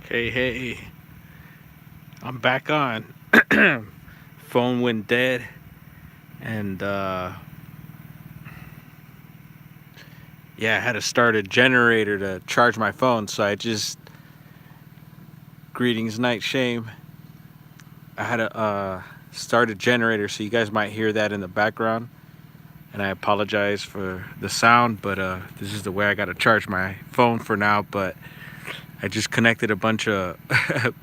Hey, hey, I'm back on. Phone went dead, and yeah, I had to start a generator to charge my phone. So I just greetings, night shame. I had to start a generator, so you guys might hear that in the background, and I apologize for the sound. But this is the way I got to charge my phone for now. But I just connected a bunch of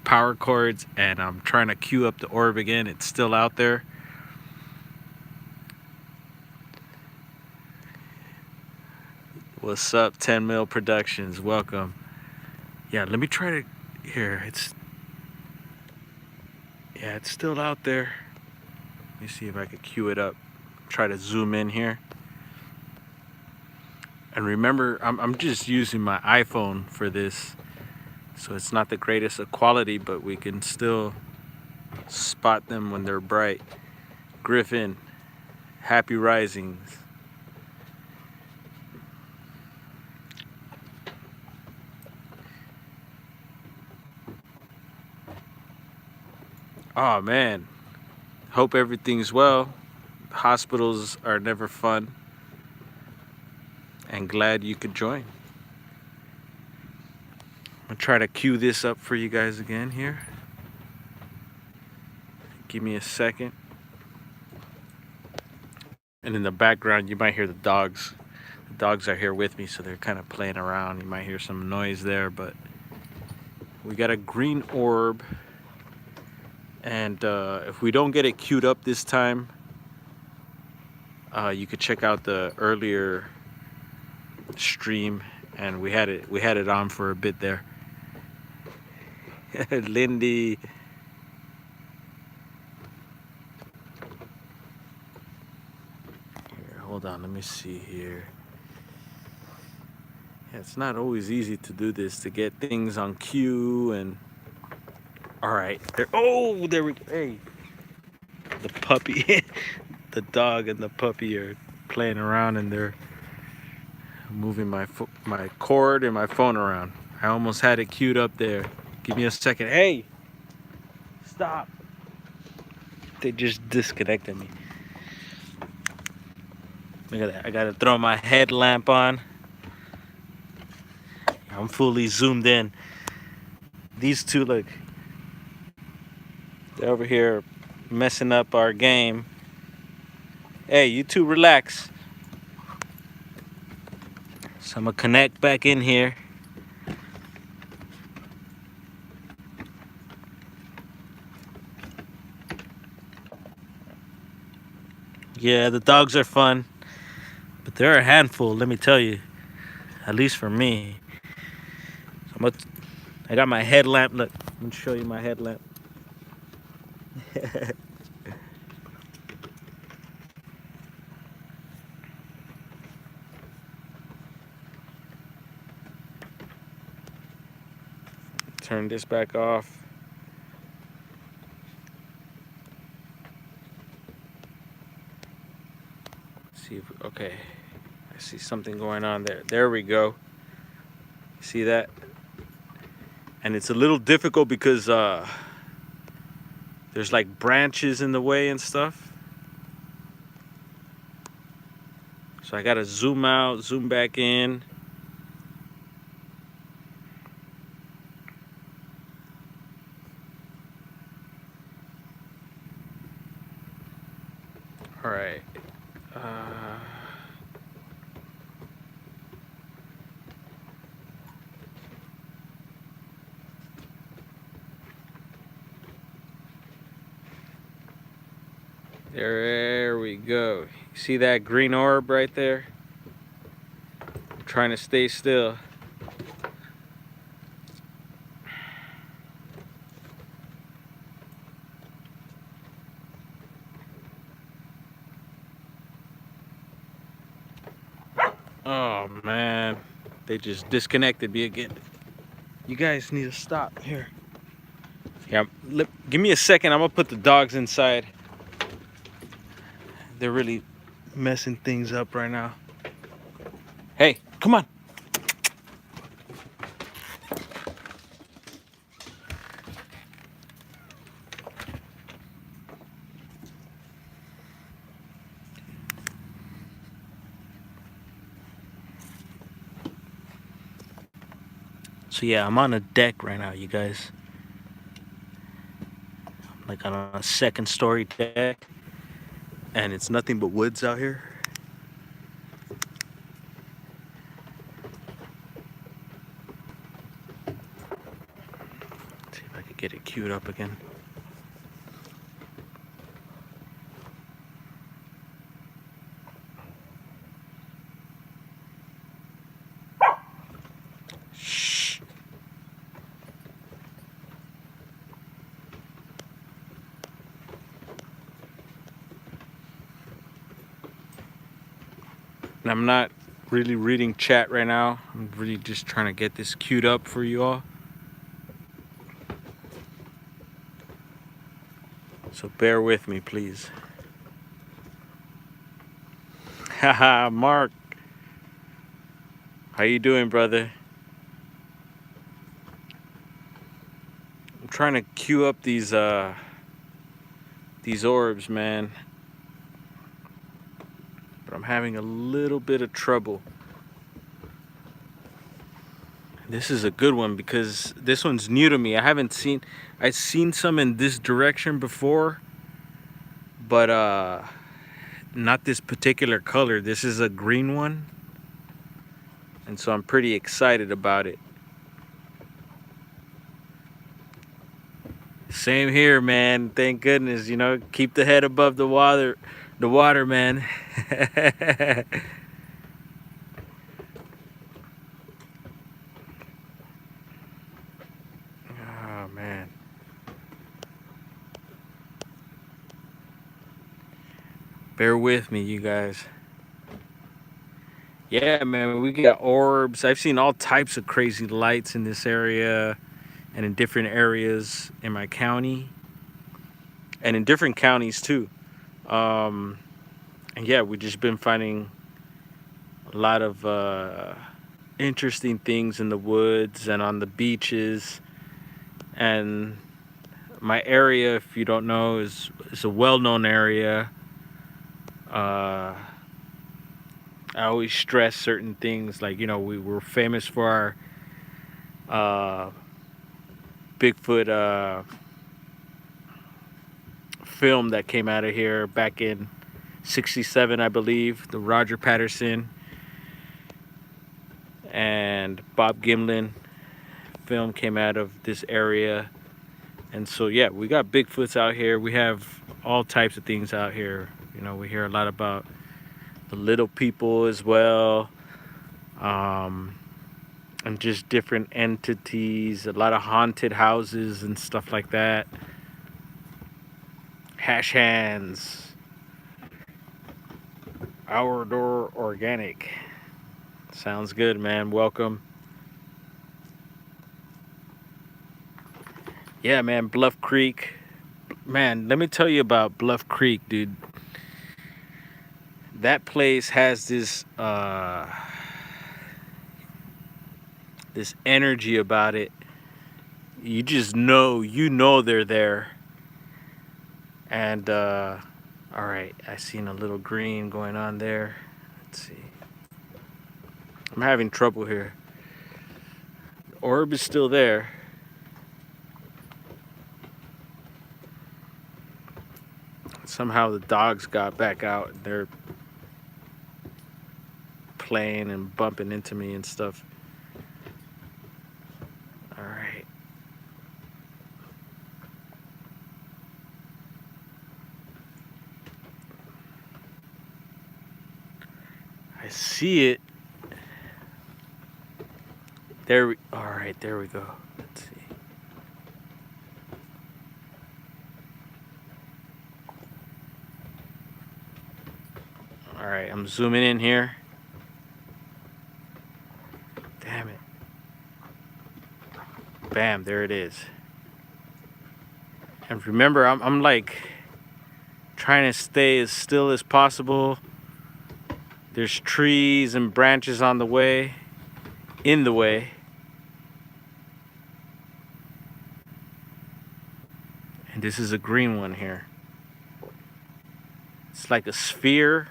power cords, and I'm trying to queue up the orb again. It's still out there. What's up, 10 Mil Productions? Welcome. Yeah, let me try to. Here, it's still out there. Let me see if I could queue it up. Try to zoom in here. And remember, I'm just using my iPhone for this, so it's not the greatest of quality, but we can still spot them when they're bright. Griffin, happy risings. Oh man, hope everything's well. Hospitals are never fun, and glad you could join. I'm gonna try to queue this up for you guys again here. Give me a second. And in the background, you might hear the dogs. The dogs are here with me, so they're kind of playing around. You might hear some noise there, but we got a green orb. And if we don't get it queued up this time, you could check out the earlier stream, and we had it on for a bit there. Lindy. Here, hold on, let me see here. Yeah, it's not always easy to do this, to get things on cue. And all right, there we go. Hey, the puppy, the dog and the puppy are playing around, and they're moving my cord and my phone around. I almost had it queued up there. Give me a second. Hey, stop. They just disconnected me. Look at that. I gotta throw my headlamp on. I'm fully zoomed in. These two, look, they're over here messing up our game. Hey, you two relax. So I'm gonna connect back in here. Yeah, the dogs are fun, but they're a handful, let me tell you. At least for me. I got my headlamp. Look, let me show you my headlamp. Turn this back off. See if, okay. I see something going on there. There we go. See that? And it's a little difficult because there's like branches in the way and stuff. So I gotta zoom out, zoom back in. All right. There we go. See that green orb right there? I'm trying to stay still. Oh man, they just disconnected me again. You guys need to stop here. Yeah, give me a second. I'm gonna put the dogs inside. They're really messing things up right now. Hey, come on. So yeah, I'm on a deck right now, you guys. I'm like on a second story deck, and it's nothing but woods out here. Let's see if I could get it queued up again. Shh. And I'm not really reading chat right now. I'm really just trying to get this queued up for you all. So bear with me, please. Haha, Mark. How you doing, brother? I'm trying to queue up these orbs, man. But I'm having a little bit of trouble. This is a good one because this one's new to me. I've seen some in this direction before, but not this particular color. This is a green one, and so I'm pretty excited about it. Same here, man. Thank goodness, you know, keep the head above the water, man. Oh man. Bear with me, you guys. Yeah, man, we got orbs. I've seen all types of crazy lights in this area and in different areas in my county and in different counties too. And yeah, we've just been finding a lot of interesting things in the woods and on the beaches. And my area, if you don't know, is a well-known area. I always stress certain things, like, you know, we were famous for our Bigfoot film that came out of here back in '67, I believe. The Roger Patterson and Bob Gimlin film came out of this area. And so yeah, we got Bigfoots out here. We have all types of things out here. You know, we hear a lot about the little people as well, and just different entities, a lot of haunted houses and stuff like that. Hash hands, Our Door Organic. Sounds good, man. Welcome. Yeah, man, Bluff Creek. Man, let me tell you about Bluff Creek, dude. That place has this this energy about it. You just know, they're there. And all right, I seen a little green going on there. Let's see. I'm having trouble here. The orb is still there. Somehow the dogs got back out. They're playing and bumping into me and stuff. All right. I see it. All right, there we go. Let's see. All right, I'm zooming in here. Damn it. Bam, there it is. And remember, I'm like trying to stay as still as possible. There's trees and branches in the way. And this is a green one here. It's like a sphere,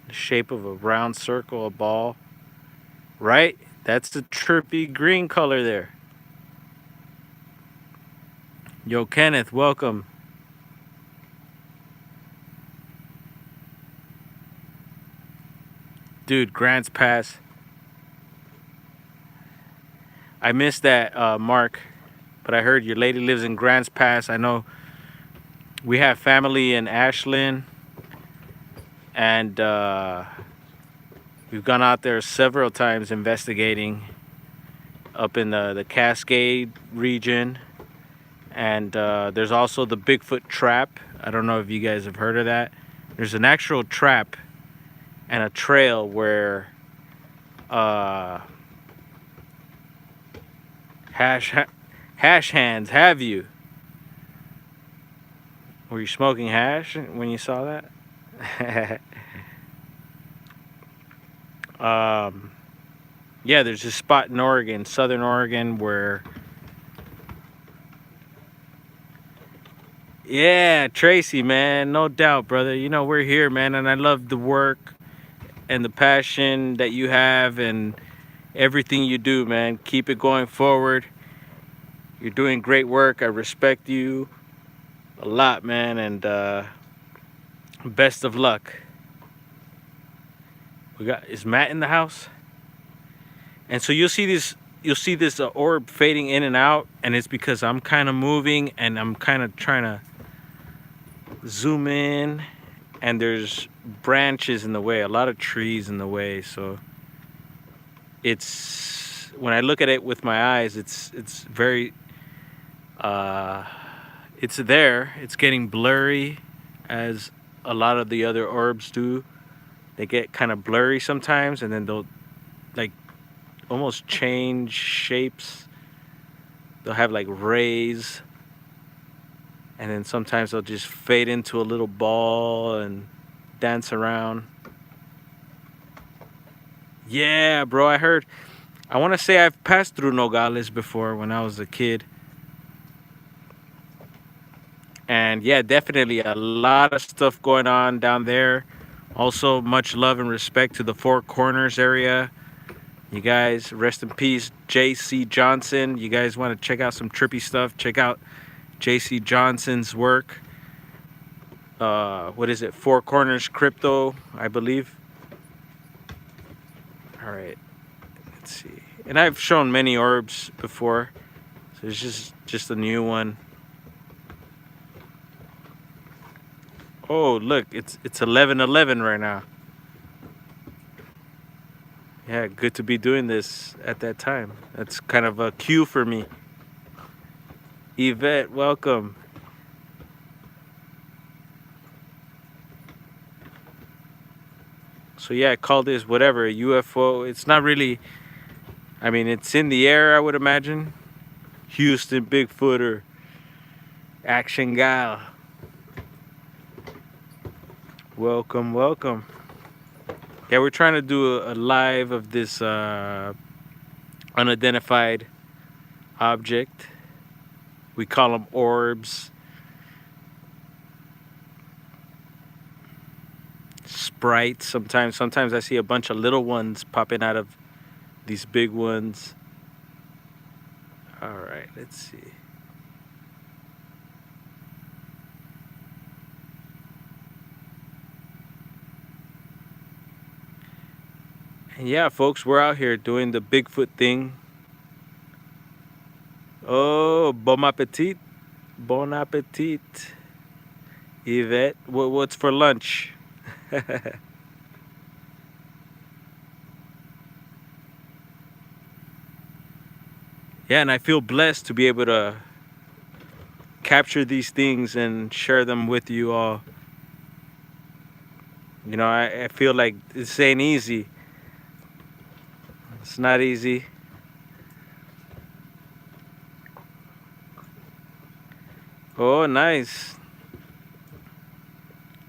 the shape of a round circle, a ball. Right? That's the trippy green color there. Yo, Kenneth, welcome. Dude, Grants Pass. I missed that, Mark, but I heard your lady lives in Grants Pass. I know we have family in Ashland, and we've gone out there several times investigating up in the Cascade region. And there's also the Bigfoot Trap. I don't know if you guys have heard of that. There's an actual trap and a trail where hash hands have you. Were you smoking hash when you saw that? Yeah, there's this spot in Oregon, Southern Oregon, where... Yeah, Tracy, man, no doubt, brother. You know, we're here, man, and I love the work and the passion that you have and everything you do, man. Keep it going forward. You're doing great work. I respect you a lot, man, and best of luck. Is Matt in the house? And so you'll see this orb fading in and out, and it's because I'm kind of moving and I'm kind of trying to zoom in, and there's branches in the way, a lot of trees in the way. So it's, when I look at it with my eyes, it's very it's there. It's getting blurry, as a lot of the other orbs do. They get kind of blurry sometimes, and then they'll like almost change shapes. They'll have like rays, and then sometimes they'll just fade into a little ball and dance around. Yeah, bro, I want to say I've passed through Nogales before when I was a kid. And yeah, definitely a lot of stuff going on down there. Also, much love and respect to the Four Corners area. You guys, rest in peace, J.C. Johnson. You guys want to check out some trippy stuff, check out J.C. Johnson's work. What is it? Four Corners Crypto, I believe. All right, let's see. And I've shown many orbs before, so it's just a new one. Oh, look, it's 11:11 right now. Yeah, good to be doing this at that time. That's kind of a cue for me. Yvette, welcome. So yeah, I call this whatever, a UFO. It's not really, I mean, it's in the air, I would imagine. Houston Bigfoot or Action Gal. Welcome, welcome. Yeah, we're trying to do a live of this unidentified object. We call them orbs. Sprites. Sometimes I see a bunch of little ones popping out of these big ones. All right, let's see. And yeah, folks, we're out here doing the Bigfoot thing. Oh, bon appetit. Bon appetit. Yvette, what's for lunch? Yeah, and I feel blessed to be able to capture these things and share them with you all. You know, I feel like this ain't easy. It's not easy. Oh, nice.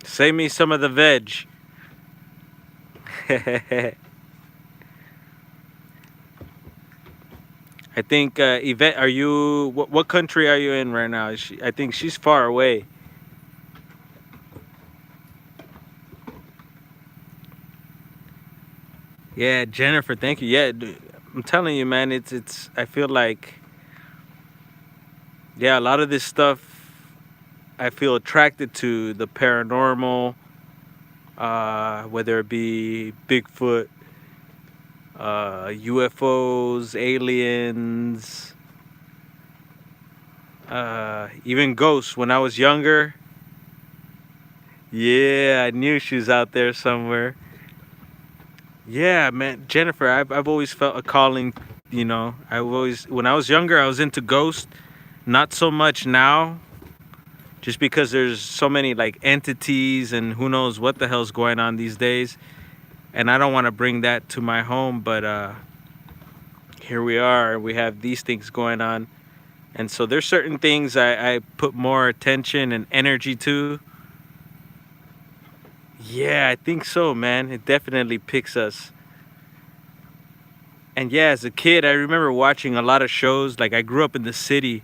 Save me some of the veg. I think, Yvette, are you, what country are you in right now? I think she's far away. Yeah, Jennifer, thank you. Yeah, I'm telling you, man, it's I feel like, yeah, a lot of this stuff I feel attracted to, the paranormal, whether it be Bigfoot, UFOs, aliens, even ghosts. When I was younger, yeah, I knew she was out there somewhere. Yeah, man, Jennifer, I've always felt a calling. You know, when I was younger, I was into ghosts. Not so much now, just because there's so many like entities and who knows what the hell's going on these days. And I don't want to bring that to my home, but here we are. We have these things going on, and so there's certain things I put more attention and energy to. Yeah, I think so, man. It definitely picks us. And yeah, as a kid, I remember watching a lot of shows. Like I grew up in the city,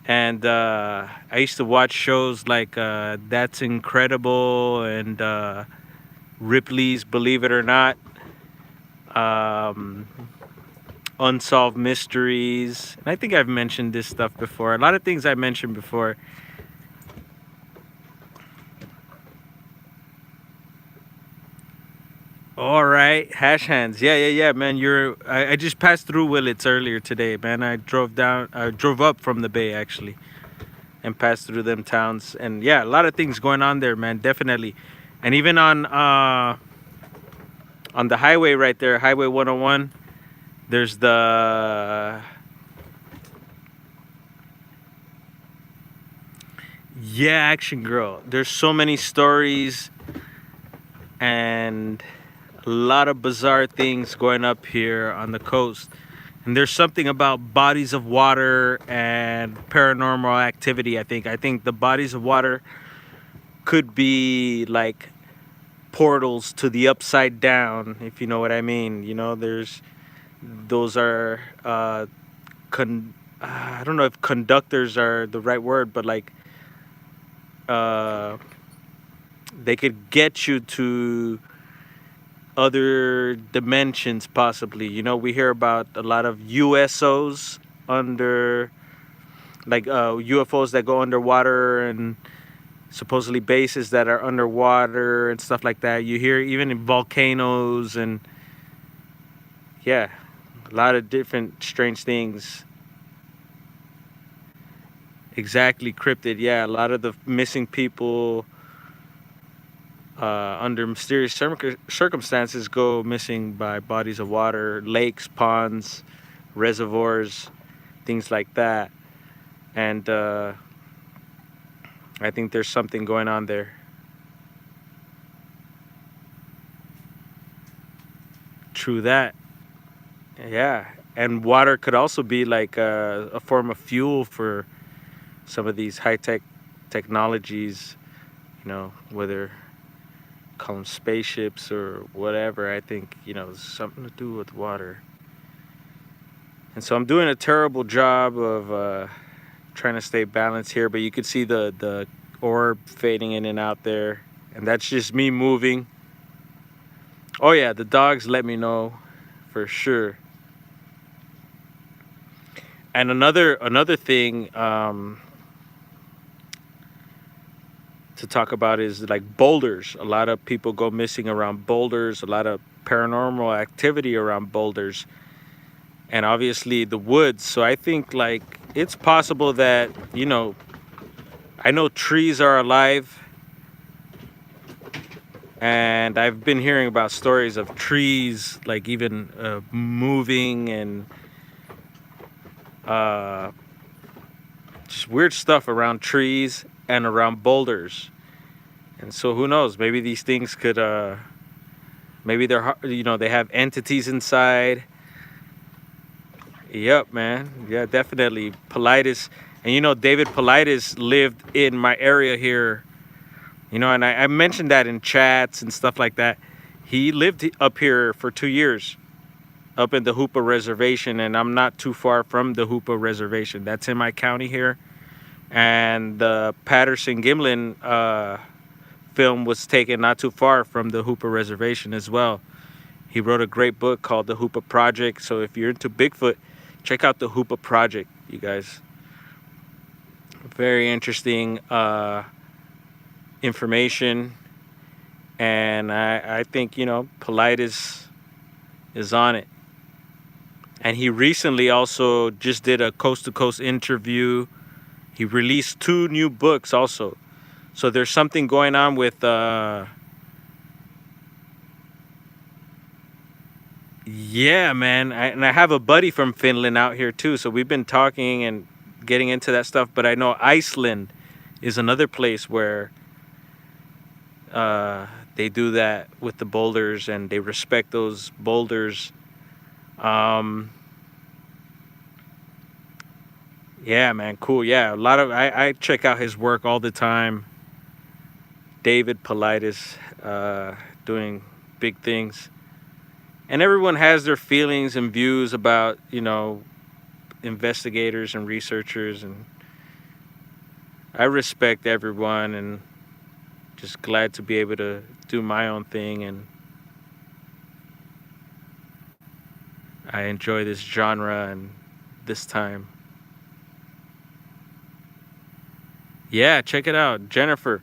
and I used to watch shows like That's Incredible and Ripley's Believe It or Not, um, Unsolved Mysteries. And I think I've mentioned this stuff before. A lot of things I mentioned before. All right, hash hands. Yeah, man. I just passed through Willits earlier today, man. I drove up from the Bay actually, and passed through them towns. And yeah, a lot of things going on there, man. Definitely, and even on the highway right there, Highway 101. There's the yeah, Action Girl. There's so many stories and a lot of bizarre things going up here on the coast. And there's something about bodies of water and paranormal activity, I think. I think the bodies of water could be like portals to the upside down, if you know what I mean. You know, those are I don't know if conductors are the right word, but like uh, they could get you to other dimensions possibly. You know, we hear about a lot of USOs under, like UFOs that go underwater, and supposedly bases that are underwater and stuff like that. You hear even in volcanoes, and yeah, a lot of different strange things. Exactly, cryptid. Yeah, a lot of the missing people under mysterious circumstances go missing by bodies of water, lakes, ponds, reservoirs, things like that. And I think there's something going on there. True that. Yeah. And water could also be like a form of fuel for some of these high-tech technologies, you know, whether call them spaceships or whatever. I think, you know, there's something to do with water. And so I'm doing a terrible job of trying to stay balanced here, but you could see the orb fading in and out there, and that's just me moving. Oh yeah, the dogs let me know for sure. And another thing to talk about is like boulders. A lot of people go missing around boulders, a lot of paranormal activity around boulders, and obviously the woods. So I think like it's possible that, you know, I know trees are alive, and I've been hearing about stories of trees like even moving, and just weird stuff around trees and around boulders. And so who knows, maybe these things could maybe they're, you know, they have entities inside. Yep, man. Yeah, definitely. Paulides. And you know, David Paulides lived in my area here, you know, and I mentioned that in chats and stuff like that. He lived up here for 2 years, up in the Hoopa Reservation, and I'm not too far from the Hoopa Reservation. That's in my county here. And the Patterson Gimlin film was taken not too far from the Hoopa Reservation as well. He wrote a great book called The Hoopa Project. So if you're into Bigfoot, check out The Hoopa Project, you guys. Very interesting information. And I think, you know, Paulides is on it. And he recently also just did a coast to coast interview. He released 2 new books also. So there's something going on with yeah, man. And I have a buddy from Finland out here too. So we've been talking and getting into that stuff. But I know Iceland is another place where they do that with the boulders, and they respect those boulders. Yeah, man, cool. Yeah, a lot of I check out his work all the time. David Paulides, doing big things, and everyone has their feelings and views about, you know, investigators and researchers, and I respect everyone, and just glad to be able to do my own thing, and I enjoy this genre and this time. Yeah, check it out, Jennifer.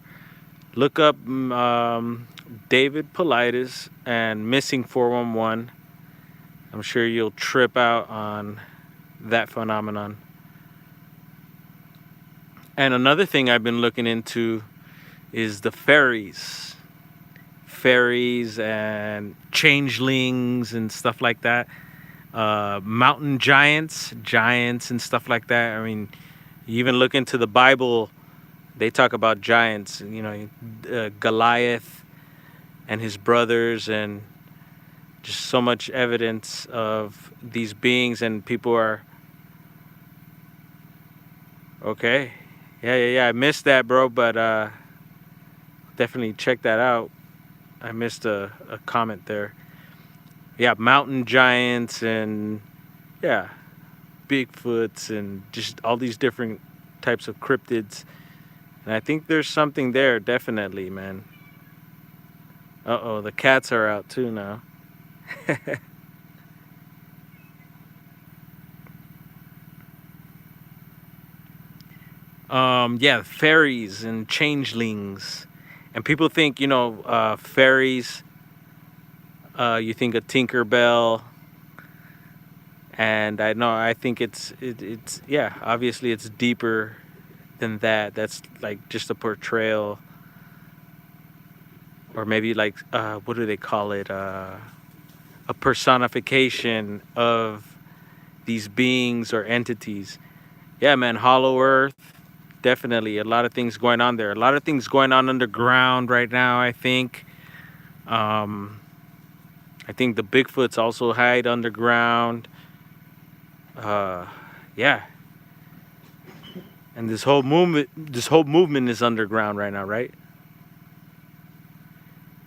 Look up David Paulides and Missing 411. I'm sure you'll trip out on that phenomenon. And another thing I've been looking into is the fairies. Fairies and changelings and stuff like that. Mountain giants and stuff like that. I mean, you even look into the Bible, they talk about giants, you know, Goliath and his brothers, and just so much evidence of these beings, and people are okay. Yeah. I missed that, bro, but definitely check that out. I missed a comment there. Yeah, mountain giants and yeah, Bigfoots and just all these different types of cryptids. And I think there's something there, definitely, man. Uh-oh, the cats are out too now. Yeah, fairies and changelings. And people think, you know, fairies, you think of Tinkerbell. And I think it's yeah, obviously it's deeper than that. That's like just a portrayal, or maybe like what do they call it, a personification of these beings or entities. Yeah, man, Hollow Earth, definitely a lot of things going on there, a lot of things going on underground right now. I think the Bigfoots also hide underground. Yeah, and this whole movement is underground right now, right?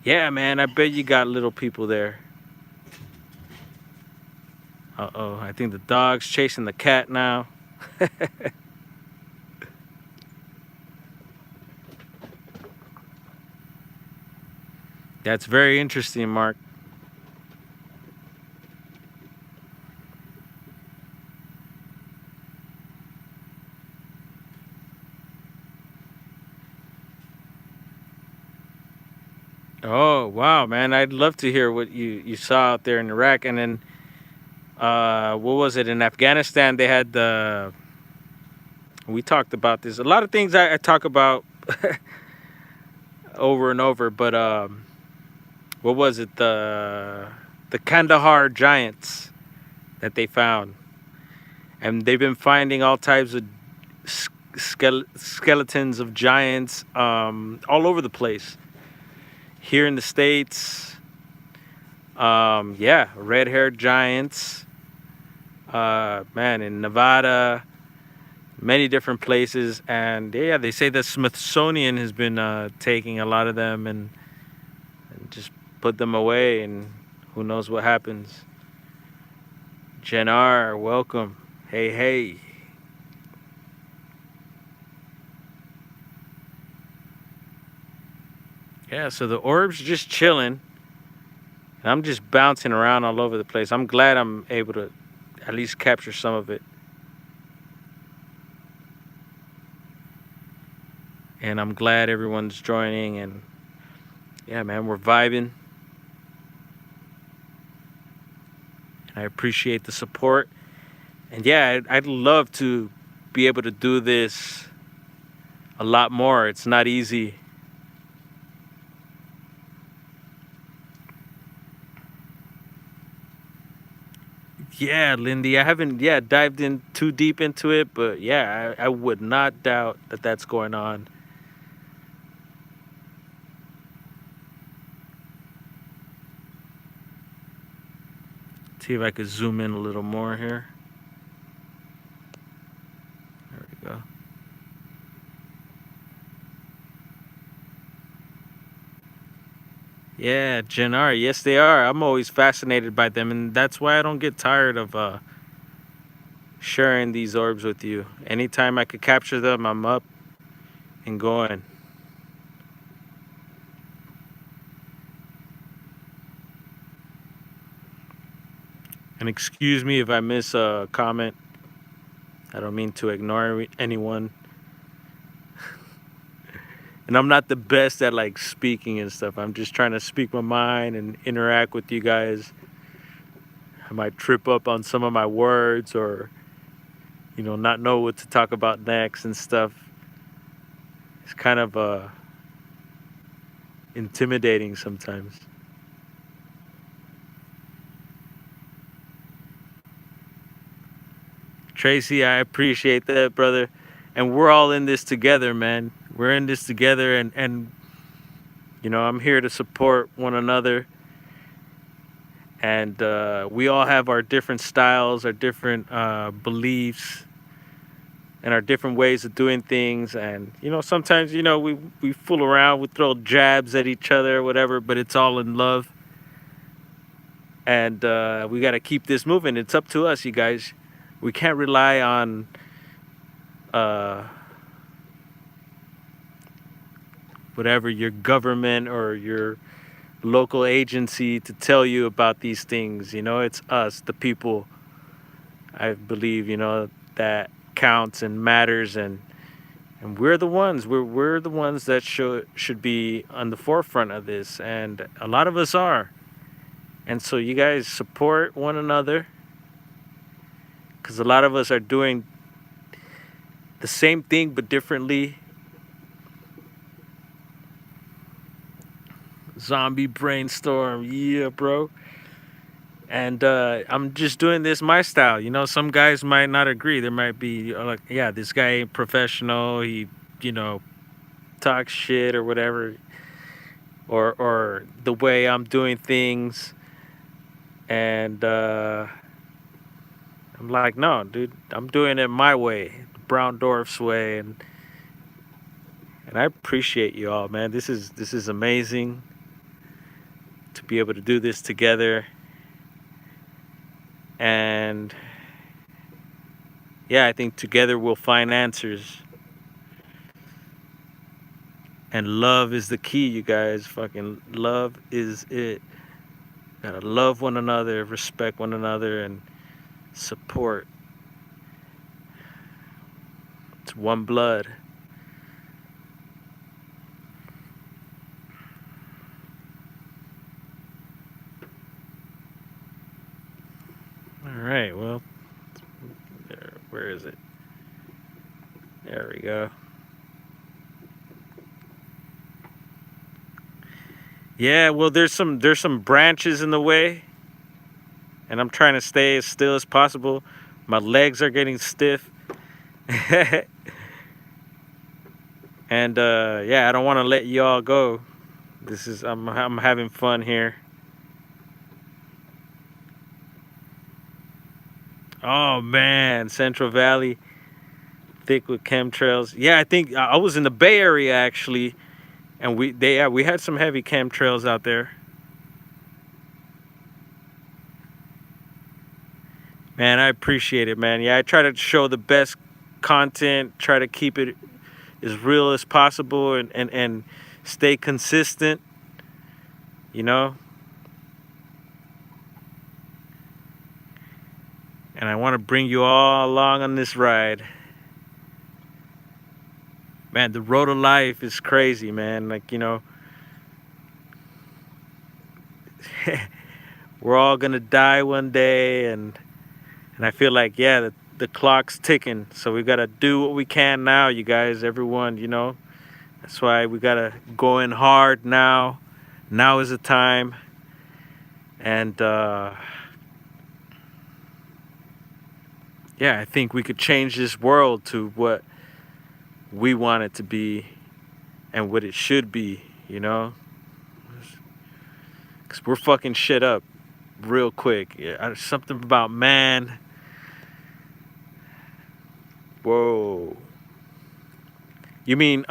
Yeah, man, I bet you got little people there. Uh-oh, I think the dog's chasing the cat now. That's very interesting, Mark. Oh, wow, man, I'd love to hear what you saw out there in Iraq. And then what was it, in Afghanistan? They had the, we talked about this, a lot of things I talk about over and over, but what was it, the Kandahar giants that they found, and they've been finding all types of skeletons of giants all over the place here in the States. Yeah, red-haired giants, man, in Nevada, many different places. And yeah, they say the Smithsonian has been taking a lot of them and just put them away, and who knows what happens. Jen R, welcome. Hey. Yeah, so the orb's just chilling. And I'm just bouncing around all over the place. I'm glad I'm able to at least capture some of it. And I'm glad everyone's joining. And yeah, man, we're vibing. I appreciate the support. And yeah, I'd love to be able to do this a lot more. It's not easy. Yeah, Lindy, I haven't dived in too deep into it, but yeah, I would not doubt that that's going on. See if I could zoom in a little more here. There we go. Yeah, Jannar, yes they are. I'm always fascinated by them, and that's why I don't get tired of sharing these orbs with you. Anytime I could capture them, I'm up and going. And excuse me if I miss a comment. I don't mean to ignore anyone. And I'm not the best at like speaking and stuff. I'm just trying to speak my mind and interact with you guys. I might trip up on some of my words or, you know, not know what to talk about next and stuff. It's kind of intimidating sometimes. Tracy, I appreciate that, brother. And we're all in this together, man. We're in this together, and you know, I'm here to support one another. And we all have our different styles, our different beliefs, and our different ways of doing things. And you know, sometimes, you know, we fool around, we throw jabs at each other or whatever, but it's all in love. And we got to keep this moving. It's up to us, you guys. We can't rely on whatever your government or your local agency to tell you about these things. You know, it's us, the people, I believe, you know, that counts and matters, and we're the ones that should be on the forefront of this, and a lot of us are. And so you guys support one another, because a lot of us are doing the same thing but differently. Zombie brainstorm, yeah, bro. And I'm just doing this my style. You know, some guys might not agree. There might be like, yeah, this guy ain't professional. He, you know, talks shit or whatever, or the way I'm doing things. And I'm like, no, dude, I'm doing it my way, Brown Dwarf's way, and I appreciate you all, man. This is amazing to be able to do this together. And yeah, I think together we'll find answers. And love is the key, you guys. Fucking love is it. Gotta love one another, respect one another, and support. It's one blood. All right, well, where is it? There we go. Yeah, well, there's some branches in the way, and I'm trying to stay as still as possible. My legs are getting stiff. And yeah, I don't want to let y'all go. I'm having fun here. Oh man, Central Valley, thick with chemtrails. Yeah, I think I was in the Bay Area actually, and we had some heavy chemtrails out there. Man, I appreciate it, man. Yeah, I try to show the best content, try to keep it as real as possible, and stay consistent, you know. And I want to bring you all along on this ride. Man, the road of life is crazy, man. Like, you know, we're all gonna die one day, and I feel like, yeah, the clock's ticking. So we gotta do what we can now, you guys, everyone, you know. That's why we gotta go in hard now. Now is the time. And yeah, I think we could change this world to what we want it to be and what it should be, you know? Because we're fucking shit up real quick. Yeah, something about man. Whoa. You mean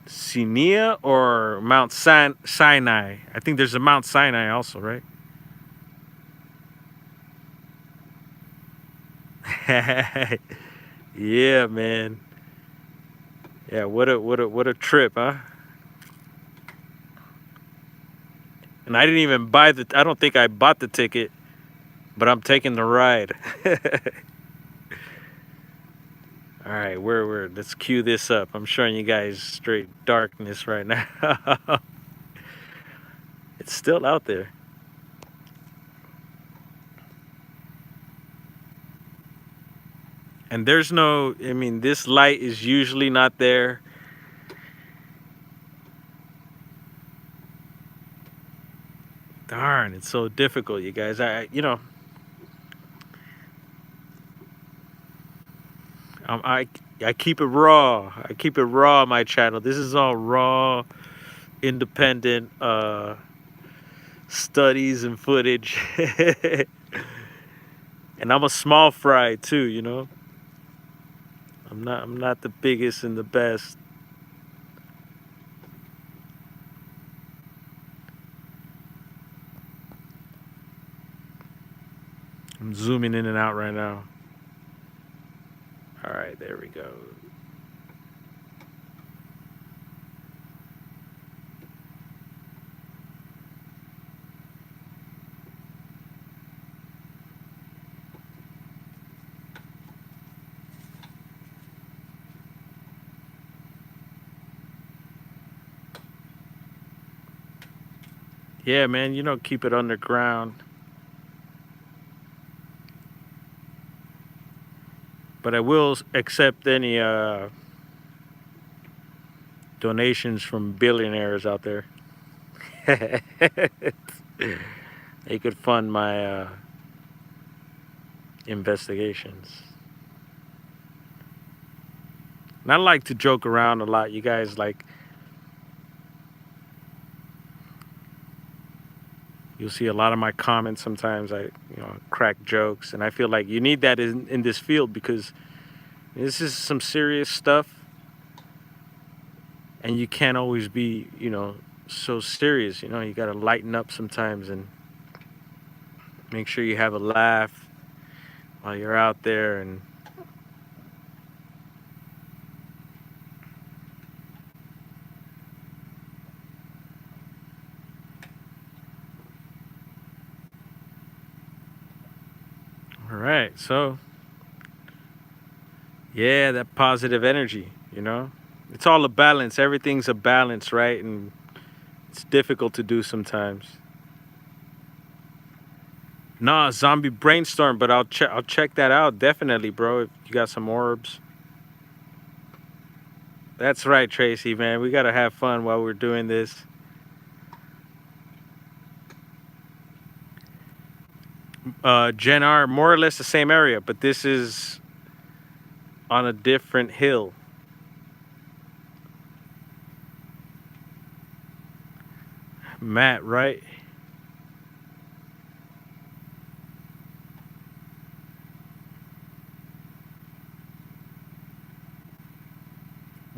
Sinai or Mount Sinai? I think there's a Mount Sinai also, right? Yeah, man. Yeah, what a trip, huh? And I didn't even buy I don't think I bought the ticket, but I'm taking the ride. All right, let's cue this up. I'm showing you guys straight darkness right now. It's still out there. And there's no, I mean, this light is usually not there. Darn, it's so difficult, you guys. You know, I keep it raw. I keep it raw on my channel. This is all raw, independent studies and footage. And I'm a small fry too, you know. I'm not the biggest and the best. I'm zooming in and out right now. All right, there we go. Yeah, man, you know, keep it underground. But I will accept any donations from billionaires out there. They could fund my investigations. And I like to joke around a lot, you guys. Like, you'll see a lot of my comments sometimes. I, you know, crack jokes, and I feel like you need that in this field, because this is some serious stuff, and you can't always be, you know, so serious. You know, you gotta lighten up sometimes and make sure you have a laugh while you're out there. And all right, so yeah, that positive energy, you know, it's all a balance. Everything's a balance, right? And it's difficult to do sometimes. Nah, zombie brainstorm, but I'll check that out definitely, bro. If you got some orbs. That's right, Tracy, man. We gotta have fun while we're doing this. Gen R, more or less the same area, but this is on a different hill. Matt, right?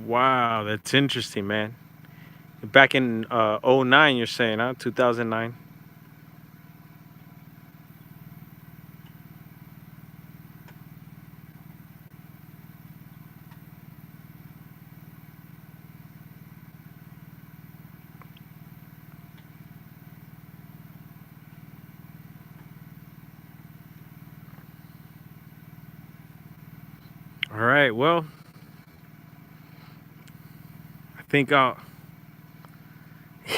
Wow, that's interesting, man. Back in '09, you're saying, huh? 2009. All right, well, I think I'll.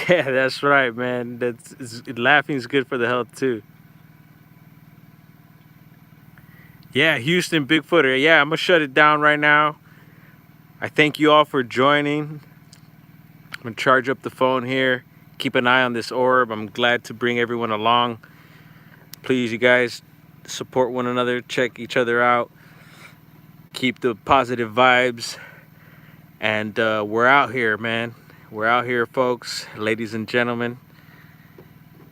Yeah, that's right, man. Laughing is good for the health too. Yeah, Houston Bigfooter. Yeah, I'm gonna shut it down right now. I thank you all for joining. I'm gonna charge up the phone here. Keep an eye on this orb. I'm glad to bring everyone along. Please, you guys, support one another, check each other out, keep the positive vibes, and we're out here, man. We're out here, folks, ladies and gentlemen.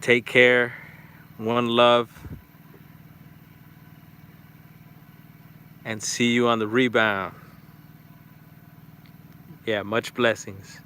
Take care. One love. And see you on the rebound. Yeah, much blessings.